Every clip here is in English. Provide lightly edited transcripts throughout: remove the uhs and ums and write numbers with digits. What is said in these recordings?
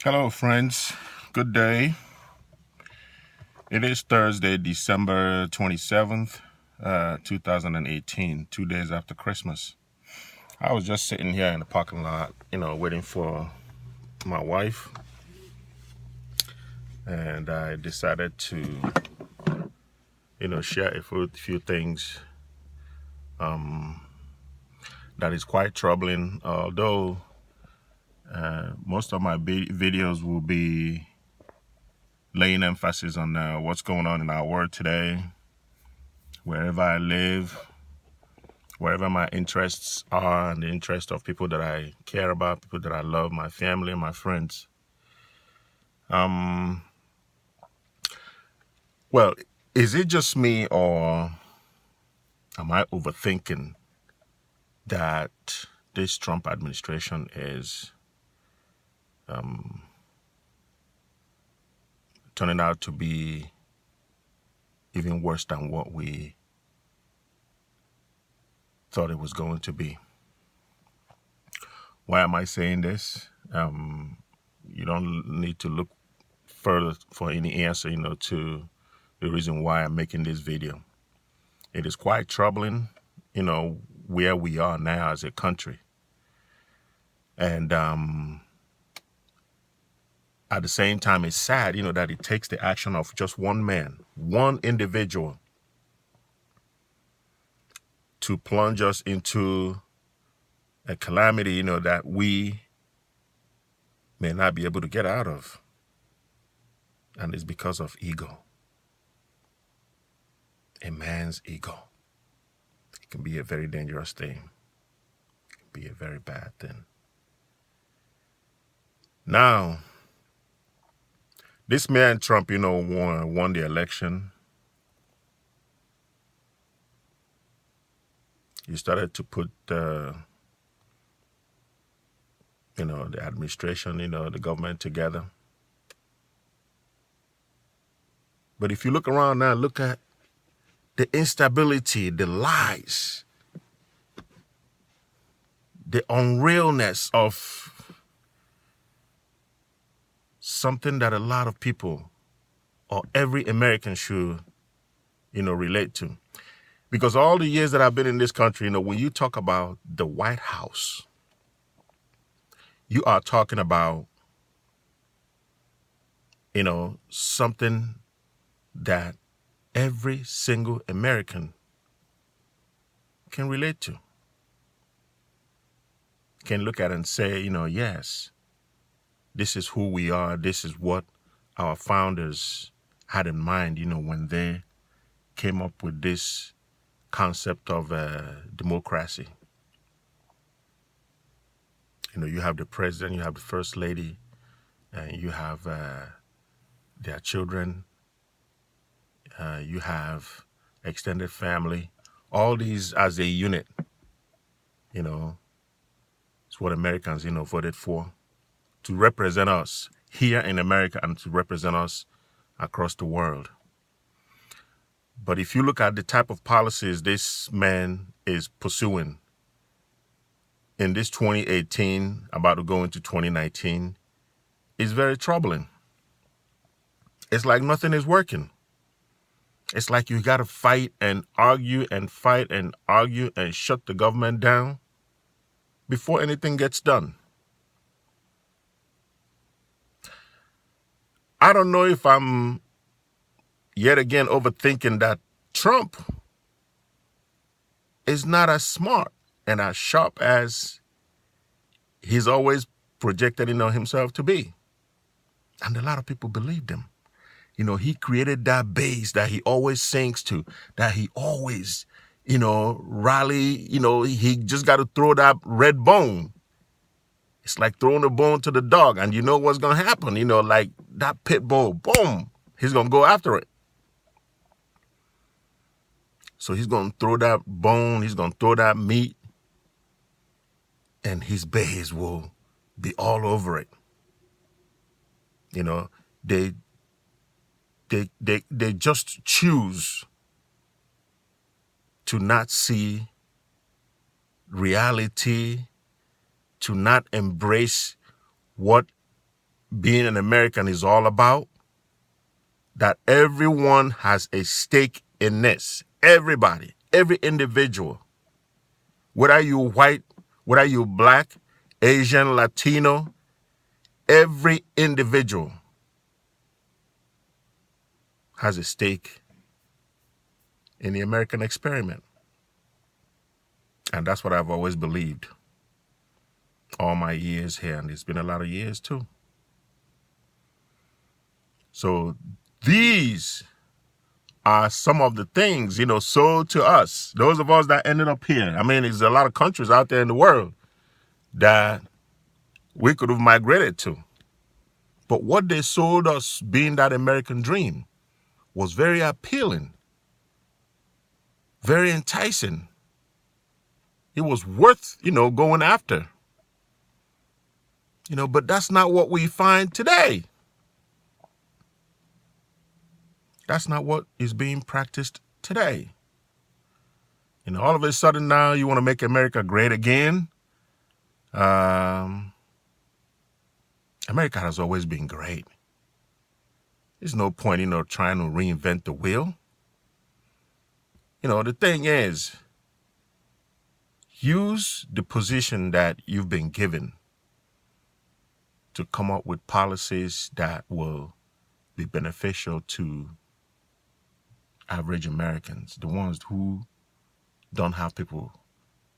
Hello, friends. Good day. It is Thursday, December 27th, 2018, 2 days after Christmas. I was just sitting here in the parking lot, waiting for my wife, and I decided to, share a few things that is quite troubling, although most of my videos will be laying emphasis on what's going on in our world today, wherever I live, wherever my interests are and the interests of people that I care about, people that I love, my family, my friends. Well, is it just me, or am I overthinking that this Trump administration is turning out to be even worse than what we thought it was going to be? Why am I saying this? You don't need to look further for any answer, to the reason why I'm making this video. It is quite troubling, where we are now as a country. And at the same time, it's sad, that it takes the action of just one man, one individual, to plunge us into a calamity, that we may not be able to get out of. And it's because of ego. A man's ego. It can be a very dangerous thing. It can be a very bad thing. Now, this man Trump, won the election. He started to put the administration, the government together. But if you look around now, look at the instability, the lies, the unrealness of something that a lot of people, or every American, should, relate to. Because all the years that I've been in this country, when you talk about the White House, you are talking about, something that every single American can relate to, can look at and say, yes, this is who we are. This is what our founders had in mind, when they came up with this concept of democracy. You have the president, you have the first lady, and you have their children, you have extended family, all these as a unit. It's what Americans, voted for, to represent us here in America and to represent us across the world. But if you look at the type of policies this man is pursuing in this 2018, about to go into 2019, it's very troubling. It's like nothing is working. It's like you got to fight and argue and fight and argue and shut the government down before anything gets done. I don't know if I'm yet again overthinking that Trump is not as smart and as sharp as he's always projected himself to be. And a lot of people believed him. He created that base that he always sings to, that he always, rally, he just got to throw that red bone. It's like throwing a bone to the dog, and you know what's going to happen, like that pit bull, boom, he's going to go after it. So he's going to throw that bone, he's going to throw that meat, and his base will be all over it. They just choose to not see reality, to not embrace what being an American is all about, that everyone has a stake in this. Everybody, every individual, whether you white, whether you black, Asian, Latino, every individual has a stake in the American experiment. And that's what I've always believed all my years here, and it's been a lot of years too. So these are some of the things, sold to us, those of us that ended up here. I mean, there's a lot of countries out there in the world that we could have migrated to. But what they sold us, being that American dream, was very appealing, very enticing. It was worth, going after. But that's not what we find today. That's not what is being practiced today. All of a sudden now you want to make America great again. America has always been great. There's no point, trying to reinvent the wheel. The thing is, use the position that you've been given to come up with policies that will be beneficial to average Americans, the ones who don't have people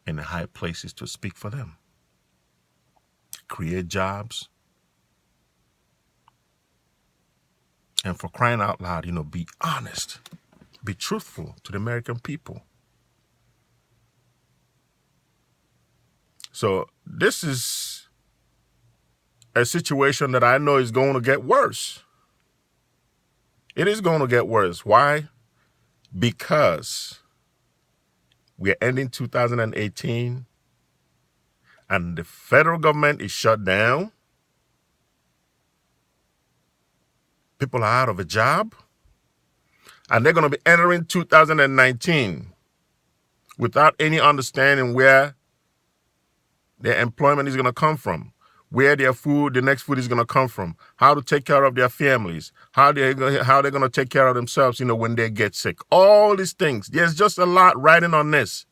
in the high places to speak for them. Create jobs. And for crying out loud, be honest, be truthful to the American people. So this is a situation that I know is going to get worse. It is going to get worse. Why? Because we are ending 2018 and the federal government is shut down. People are out of a job. And they're going to be entering 2019 without any understanding where their employment is going to come from, where their food, the next food is going to come from, how to take care of their families, how they're going to take care of themselves, when they get sick. All these things. There's just a lot riding on this.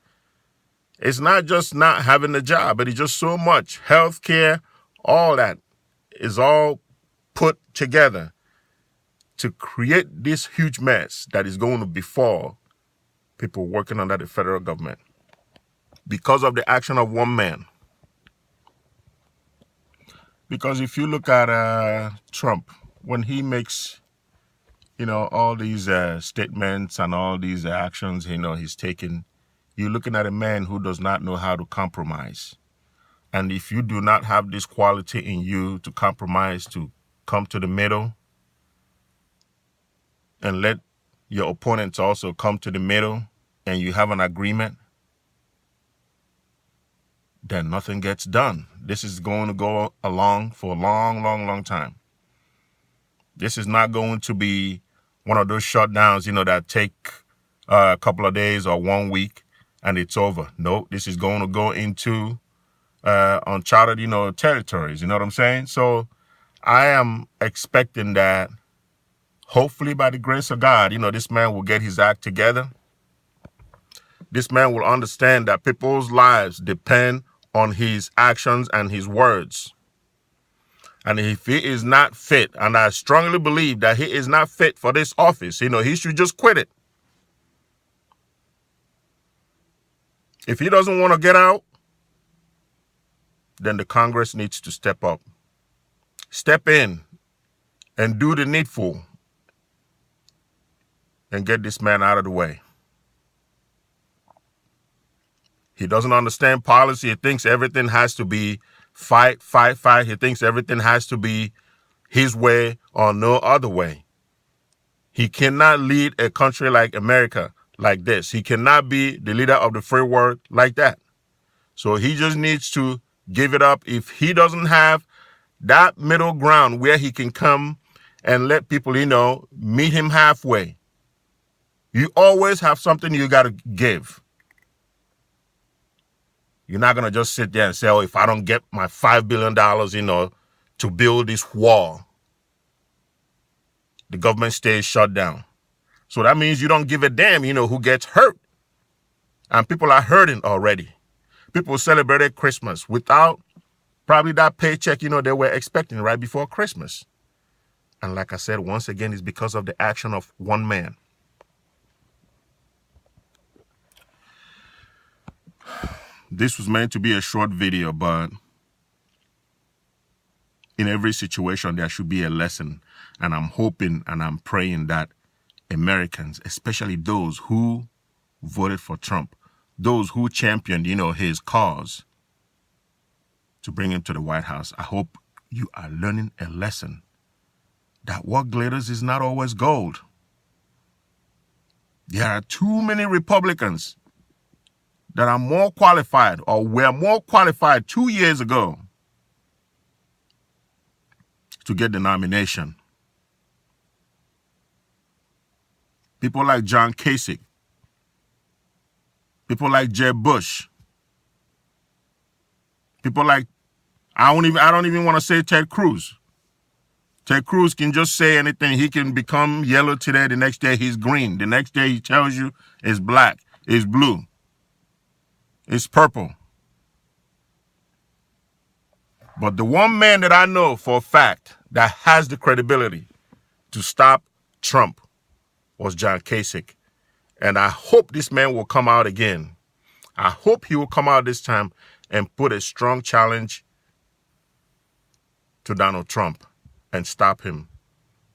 It's not just not having a job, but it's just so much. Healthcare, all that is all put together to create this huge mess that is going to befall people working under the federal government because of the action of one man. Because if you look at Trump, when he makes, all these statements and all these actions, he's taking, you're looking at a man who does not know how to compromise. And if you do not have this quality in you to compromise, to come to the middle, and let your opponents also come to the middle, and you have an agreement, then nothing gets done. This is going to go along for a long, long, long time. This is not going to be one of those shutdowns, that take a couple of days or 1 week and it's over. No, this is going to go into uncharted, territories. You know what I'm saying? So I am expecting that hopefully by the grace of God, this man will get his act together. This man will understand that people's lives depend on his actions and his words. And if he is not fit, and I strongly believe that he is not fit for this office, he should just quit it. If he doesn't want to get out, then the Congress needs to step up. Step in and do the needful and get this man out of the way. He doesn't understand policy. He thinks everything has to be fight. He thinks everything has to be his way or no other way. He cannot lead a country like America like this. He cannot be the leader of the free world like that. So he just needs to give it up. If he doesn't have that middle ground where he can come and let people, meet him halfway, you always have something you got to give. You're not going to just sit there and say, if I don't get my $5 billion, to build this wall, the government stays shut down. So that means you don't give a damn, who gets hurt. And people are hurting already. People celebrated Christmas without probably that paycheck, they were expecting right before Christmas. And like I said, once again, it's because of the action of one man. This was meant to be a short video, but in every situation, there should be a lesson. And I'm hoping and I'm praying that Americans, especially those who voted for Trump, those who championed, his cause to bring him to the White House, I hope you are learning a lesson that what glitters is not always gold. There are too many Republicans that are more qualified or were more qualified 2 years ago to get the nomination. People like John Kasich, people like Jeb Bush, people like, I don't even want to say Ted Cruz. Ted Cruz can just say anything. He can become yellow today, the next day he's green. The next day he tells you it's black, it's blue, it's purple. But the one man that I know for a fact that has the credibility to stop Trump was John Kasich. And I hope this man will come out again. I hope he will come out this time and put a strong challenge to Donald Trump and stop him.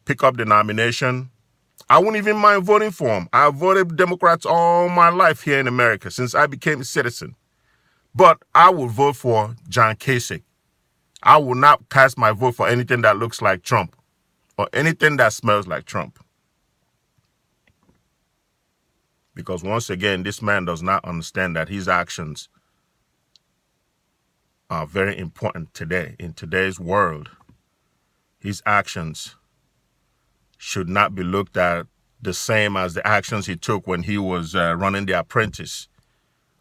Pick up the nomination. I wouldn't even mind voting for him. I voted Democrats all my life here in America since I became a citizen. But I would vote for John Kasich. I will not cast my vote for anything that looks like Trump or anything that smells like Trump. Because once again, this man does not understand that his actions are very important today. In today's world, his actions should not be looked at the same as the actions he took when he was running The Apprentice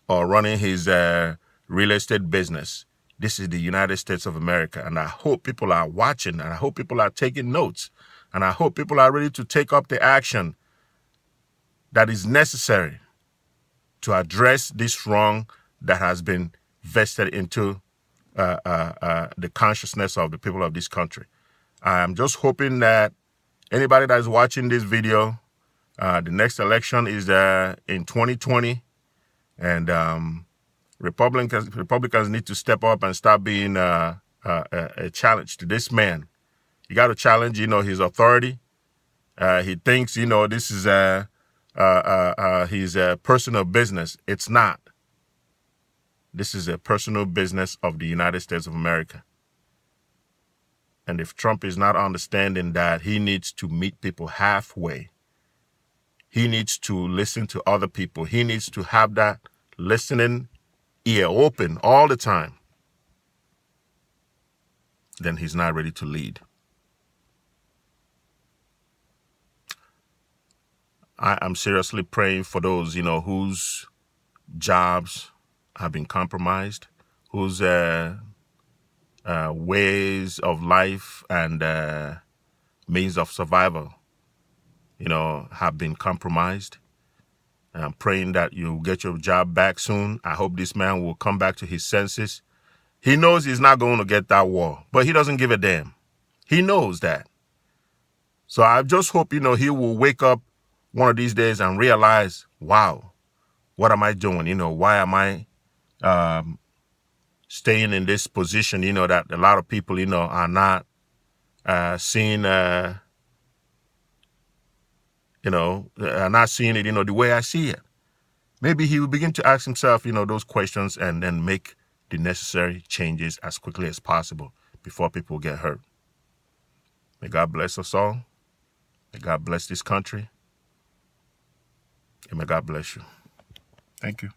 or running his real estate business. This is the United States of America, and I hope people are watching, and I hope people are taking notes, and I hope people are ready to take up the action that is necessary to address this wrong that has been vested into the consciousness of the people of this country. I'm just hoping that anybody that is watching this video, the next election is in 2020, and Republicans need to step up and stop being a challenge to this man. You got to challenge, his authority. He thinks, this is his personal business. It's not. This is a personal business of the United States of America. And if Trump is not understanding that he needs to meet people halfway, he needs to listen to other people. He needs to have that listening ear open all the time. Then he's not ready to lead. I am seriously praying for those, whose jobs have been compromised, whose ways of life and means of survival, have been compromised. I'm praying that you get your job back soon. I hope this man will come back to his senses. He knows he's not going to get that war, but he doesn't give a damn. He knows that. So I just hope, he will wake up one of these days and realize, wow, what am I doing? Why am I staying in this position, that a lot of people, are not seeing, are not seeing it, the way I see it. Maybe he will begin to ask himself, those questions and then make the necessary changes as quickly as possible before people get hurt. May God bless us all. May God bless this country. And may God bless you. Thank you.